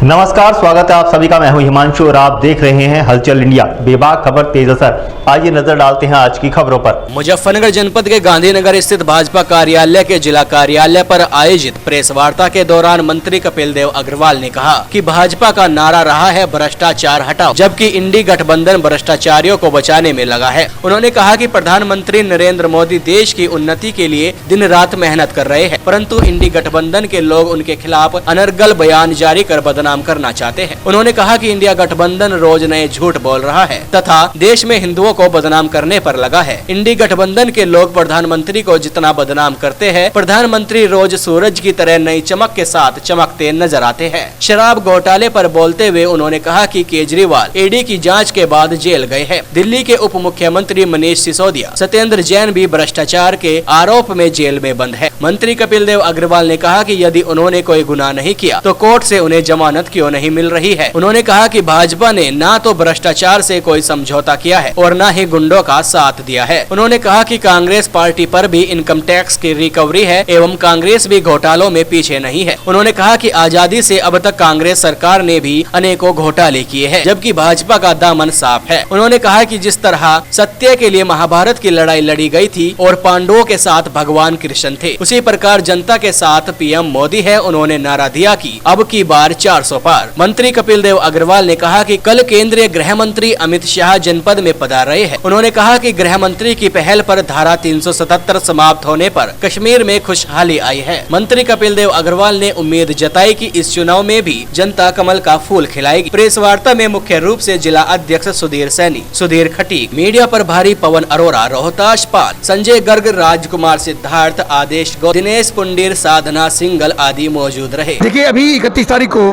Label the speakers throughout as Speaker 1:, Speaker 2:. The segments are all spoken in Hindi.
Speaker 1: नमस्कार, स्वागत है आप सभी का। मैं हूं हिमांशु और आप देख रहे हैं हलचल इंडिया। बेबाक खबर तेज असर। आइए नजर डालते हैं आज की खबरों पर।
Speaker 2: मुजफ्फरनगर जनपद के गांधीनगर स्थित भाजपा कार्यालय के जिला कार्यालय पर आयोजित प्रेस वार्ता के दौरान मंत्री कपिल देव अग्रवाल ने कहा कि भाजपा का नारा रहा है भ्रष्टाचार हटाओ, जबकि इंडी गठबंधन भ्रष्टाचारियों को बचाने में लगा है। उन्होंने कहा कि प्रधानमंत्री नरेंद्र मोदी देश की उन्नति के लिए दिन रात मेहनत कर रहे हैं, परंतु इंडी गठबंधन के लोग उनके खिलाफ अनर्गल बयान जारी कर बदनाम करना चाहते हैं। उन्होंने कहा कि इंडिया गठबंधन रोज नए झूठ बोल रहा है तथा देश में हिंदुओं को बदनाम करने पर लगा है। इंडी गठबंधन के लोग प्रधानमंत्री को जितना बदनाम करते हैं, प्रधानमंत्री रोज सूरज की तरह नई चमक के साथ चमकते नजर आते हैं। शराब घोटाले पर बोलते हुए उन्होंने कहा कि केजरीवाल ईडी की जांच के बाद जेल गए हैं। दिल्ली के उप मुख्यमंत्री मनीष सिसोदिया, सत्येंद्र जैन भी भ्रष्टाचार के आरोप में जेल में बंद है। मंत्री कपिल देव अग्रवाल ने कहा कि यदि उन्होंने कोई गुनाह नहीं किया तो कोर्ट से उन्हें जमानत क्यों नहीं मिल रही है। उन्होंने कहा कि भाजपा ने ना तो भ्रष्टाचार से कोई समझौता किया है और न ही गुंडों का साथ दिया है। उन्होंने कहा कि कांग्रेस पार्टी पर भी इनकम टैक्स की रिकवरी है एवं कांग्रेस भी घोटालों में पीछे नहीं है। उन्होंने कहा कि आजादी से अब तक कांग्रेस सरकार ने भी अनेकों घोटाले किए हैं, जबकि भाजपा का दामन साफ है। उन्होंने कहा कि जिस तरह सत्य के लिए महाभारत की लड़ाई लड़ी गई थी और पांडवों के साथ भगवान कृष्ण थे, उसी प्रकार जनता के साथ पीएम मोदी है। उन्होंने नारा दिया कि अब की बार 400 पार। मंत्री कपिल देव अग्रवाल ने कहा कि कल केंद्रीय गृह मंत्री अमित शाह जनपद में पधार रहे हैं। उन्होंने कहा कि गृह मंत्री की पहल पर धारा 377 समाप्त होने पर कश्मीर में खुशहाली आई है। मंत्री कपिल देव अग्रवाल ने उम्मीद जताई कि इस चुनाव में भी जनता कमल का फूल खिलाएगी। प्रेस वार्ता में मुख्य रूप से जिला अध्यक्ष सुधीर सैनी, सुधीर खटीक, मीडिया प्रभारी पवन अरोरा, रोहताश पाल, संजय गर्ग, राजकुमार सिद्धार्थ, आदेश गौ, दिनेश पुंडीर, साधना सिंगल आदि मौजूद रहे।
Speaker 3: देखिए, अभी 31 तारीख को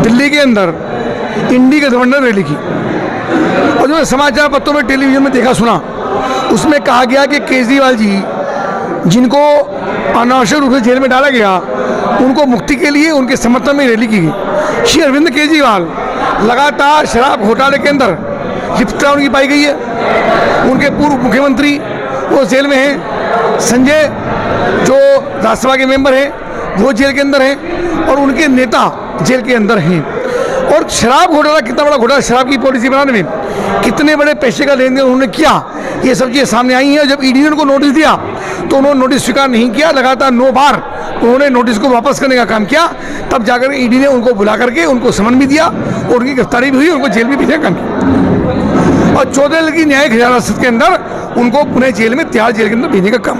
Speaker 3: दिल्ली के अंदर इंडी गठबंधन रैली की और जो समाचार पत्रों में टेलीविजन में देखा सुना, उसमें कहा गया कि केजरीवाल जी, जिनको अनावश्यक रूप से जेल में डाला गया, उनको मुक्ति के लिए उनके समर्थन में रैली की गई। श्री अरविंद केजरीवाल लगातार शराब घोटाले के अंदर लिप्तता उनकी पाई गई है। उनके पूर्व मुख्यमंत्री वो जेल में हैं। संजय जो राज्यसभा के मेंबर हैं वो जेल के अंदर हैं और उनके नेता जेल के अंदर हैं। और शराब घोटाला, कितना बड़ा घोटाला, शराब की पॉलिसी बनाने में कितने बड़े पैसे का लेन देन उन्होंने किया, ये सब चीज़ें सामने आई हैं। जब ईडी ने उनको नोटिस दिया तो उन्होंने नोटिस स्वीकार नहीं किया। लगातार 9 बार उन्होंने नोटिस को वापस करने का काम किया। तब जाकर ईडी ने उनको बुला करके उनको समन भी दिया और उनकी गिरफ्तारी भी हुई, उनको जेल में भेजने का काम किया। और 14 की न्यायिक हिरासत के अंदर उनको पुणे जेल में, तिहाड़ जेल के अंदर भेजने का काम।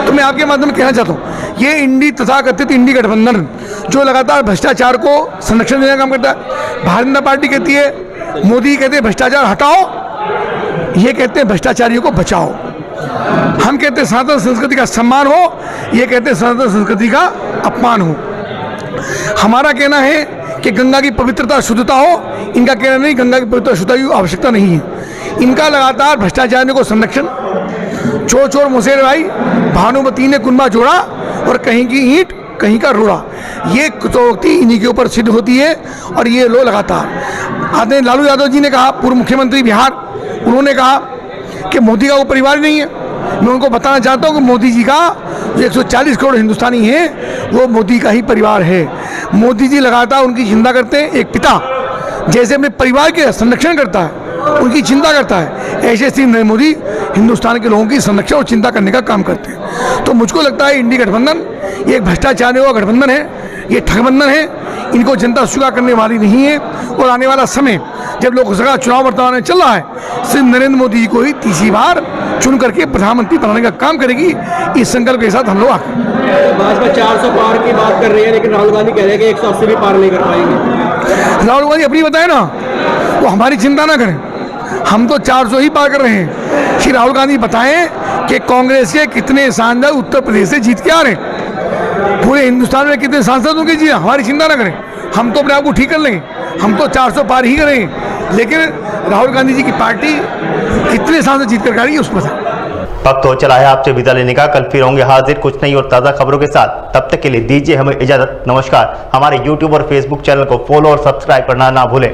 Speaker 3: तो मैं आपके माध्यम में कहना चाहता हूँ, ये इंडी तथाकथित इंडी गठबंधन जो लगातार भ्रष्टाचार को संरक्षण देने का काम करता है। भारतीय जनता पार्टी कहती है, मोदी कहते हैं भ्रष्टाचार हटाओ, ये कहते हैं भ्रष्टाचारियों को बचाओ। हम कहते हैं सनातन संस्कृति का सम्मान हो, ये कहते हैं सनातन संस्कृति का अपमान हो। हमारा कहना है कि गंगा की पवित्रता शुद्धता हो, इनका कहना नहीं, गंगा की पवित्रता शुद्धता की आवश्यकता नहीं है। इनका लगातार भ्रष्टाचारियों को संरक्षण, चोर चोर मुसेर भाई, भानुमती ने कुनबा जोड़ा और कहीं की ईंट कहीं का रोड़ा, ये कटौती इन्हीं के ऊपर सिद्ध होती है। और ये लोग लगातार आदरणीय लालू यादव जी ने कहा, पूर्व मुख्यमंत्री बिहार, उन्होंने कहा कि मोदी का वो परिवार नहीं है। मैं उनको बताना चाहता हूँ कि मोदी जी का जो 140 करोड़ हिंदुस्तानी हैं वो मोदी का ही परिवार है। मोदी जी लगातार उनकी चिंता करते हैं। एक पिता जैसे अपने परिवार के संरक्षण करता है, उनकी चिंता करता है, ऐसे श्री नरेंद्र मोदी हिंदुस्तान के लोगों की संरक्षण और चिंता करने का काम करते हैं। तो मुझको लगता है इंडी गठबंधन ये एक भ्रष्टाचारियों का गठबंधन है, ये ठगबंधन है, इनको जनता स्वीकार करने वाली नहीं है। और आने वाला समय जब लोकसभा चुनाव वर्तमान चल रहा है, श्री नरेंद्र मोदी को ही तीसरी बार चुन करके प्रधानमंत्री बनाने का काम करेगी। इस संकल्प के साथ हम लोग आकर
Speaker 4: भाजपा 400 पार की बात कर रही है, लेकिन राहुल गांधी कह रहे हैं कि 180 भी पार नहीं कर पाएंगे।
Speaker 3: राहुल गांधी अपनी बताए ना, वो हमारी चिंता ना करें, हम तो 400 ही पार कर रहे हैं। श्री राहुल गांधी बताएं कि कांग्रेस के कितने सांसद उत्तर प्रदेश से जीत के आ रहे हैं, पूरे हिंदुस्तान में कितने सांसद उनके जीत। हमारी चिंता ना करें, हम तो अपने आप को ठीक कर लेंगे, हम तो 400 पार ही करेंगे। लेकिन राहुल गांधी जी की पार्टी कितने सांसद जीत कर आ रही है उसको बताएं।
Speaker 1: वक्त हो चला है आपसे विदा लेने का। कल फिर होंगे हाजिर कुछ नई और ताज़ा खबरों के साथ। तब तक के लिए दीजिए हमें इजाजत। नमस्कार। हमारे YouTube और Facebook चैनल को फॉलो और सब्सक्राइब करना ना भूलें।